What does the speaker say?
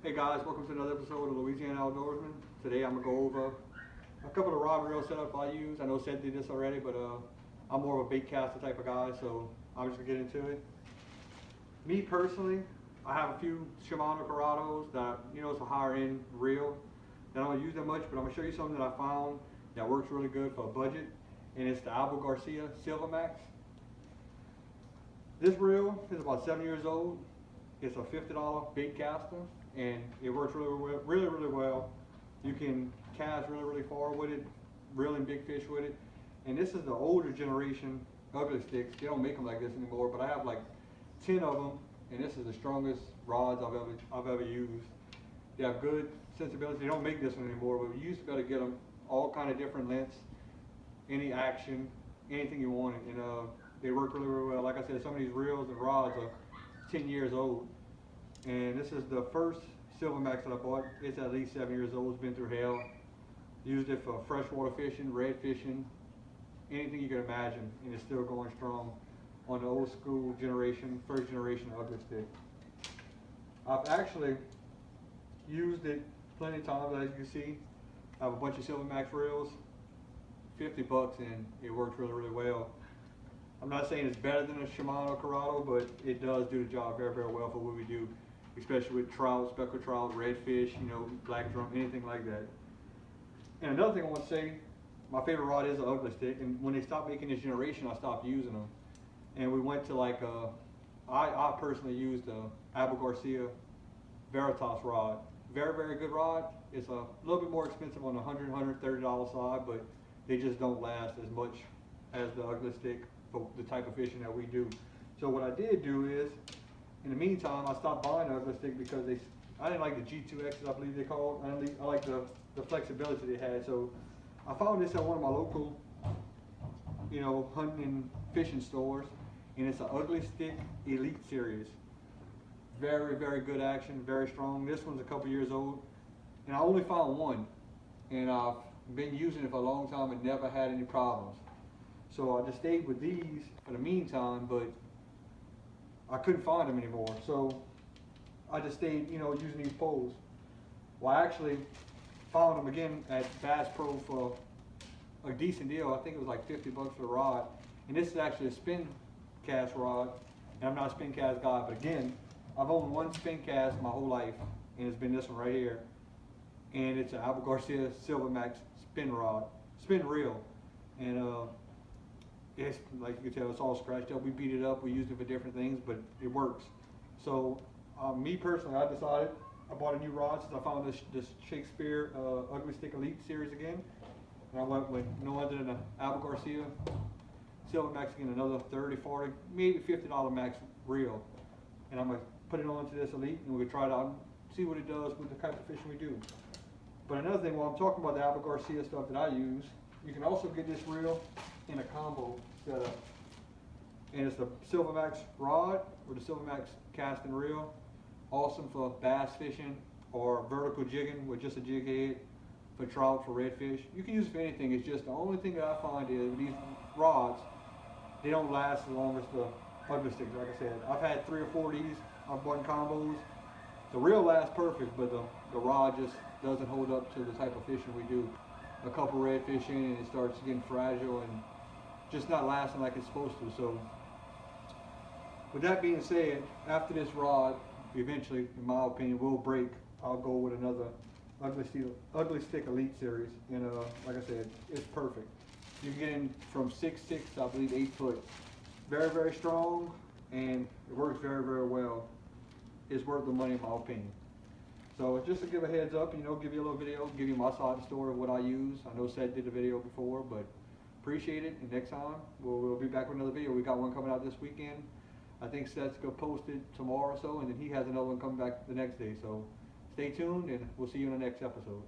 Hey guys, welcome to another episode of Louisiana Outdoorsman. Today I'm going to go over a couple of rod and reel setups I use. I know Seth did this already, but I'm more of a bait caster type of guy, so I'm just going to get into it. Me personally, I have a few Shimano Curados that, it's a higher end reel that I don't use that much, but I'm going to show you something that I found that works really good for a budget, and it's the Garcia Silver Max. This reel is about 7 years old. It's a $50 bait caster, and it works really well. You can cast really far with it, reeling big fish with it. And this is the older generation ugly sticks. They don't make them like this anymore, but I have like 10 of them, and this is the strongest rods I've ever used. They have good sensibility. They don't make this one anymore, but we used to be able to get them all kind of different lengths, any action, anything you wanted, and they work really well. Like I said, some of these reels and rods are 10 years old, and this is the first Silver Max that I bought. It's at least 7 years old. It's been through hell. Used it for freshwater fishing, red fishing, anything you can imagine, and it's still going strong on the old school generation, first generation ugly stick. I've actually used it plenty of times, as you can see. I have a bunch of Silver Max reels, $50, and it works really well. I'm not saying it's better than a Shimano Curado, but it does do the job very well for what we do, especially with trout, speckled trout, redfish, black drum, anything like that. And another thing I want to say, my favorite rod is the ugly stick, and when they stopped making this generation, I stopped using them. And we went to like, I personally used the Garcia Veritas rod. Very good rod. It's a little bit more expensive on the $100, $130 side, but they just don't last as much as the ugly stick for the type of fishing that we do. So what I did do is, in the meantime, I stopped buying the ugly stick because I didn't like the G2Xs, I believe they called. I like the flexibility they had. So I found this at one of my local, hunting and fishing stores, and it's an ugly stick Elite series. Very good action, very strong. This one's a couple years old, and I only found one, and I've been using it for a long time and never had any problems. So I just stayed with these for the meantime, but I couldn't find them anymore. So I just stayed, using these poles. Well, I actually found them again at Bass Pro for a decent deal. I think it was like $50 for the rod. And this is actually a spin cast rod. And I'm not a spin cast guy, but again, I've owned one spin cast my whole life, and it's been this one right here. And it's an Garcia Silver Max spin reel. And it's, like you can tell, it's all scratched up. We beat it up, we used it for different things, but it works. So me personally, I decided, I bought a new rod since I found this Shakespeare Ugly Stick Elite series again. And I went with no other than the Garcia Silver Max again, another 30, 40, maybe $50 max reel. And I'm going to put it onto this Elite, and we're going to try it out and see what it does with the type of fishing we do. But another thing, while I'm talking about the Garcia stuff that I use, you can also get this reel in a combo setup. And it's the Silver Max rod or the Silver Max cast and reel. Awesome for bass fishing or vertical jigging with just a jig head, for trout, for redfish. You can use it for anything. It's just the only thing that I find is with these rods, they don't last as long as the ugly sticks. Like I said, I've had 3 or 4 of these. I've bought combos. The reel lasts perfect, but the rod just doesn't hold up to the type of fishing we do. A couple redfish in, and it starts getting fragile and just not lasting like it's supposed to. So with that being said, after this rod eventually, in my opinion, will break, I'll go with another ugly stick Elite series. And like I said, it's perfect. You can get in from 6'6" to I believe 8 foot. Very strong, and it works very well. It's worth the money in my opinion. So just to give a heads up, give you a little video, give you my side of the story of what I use. I know Seth did a video before, but appreciate it. And next time, we'll be back with another video. We got one coming out this weekend. I think Seth's going to post it tomorrow or so, and then he has another one coming back the next day. So stay tuned, and we'll see you in the next episode.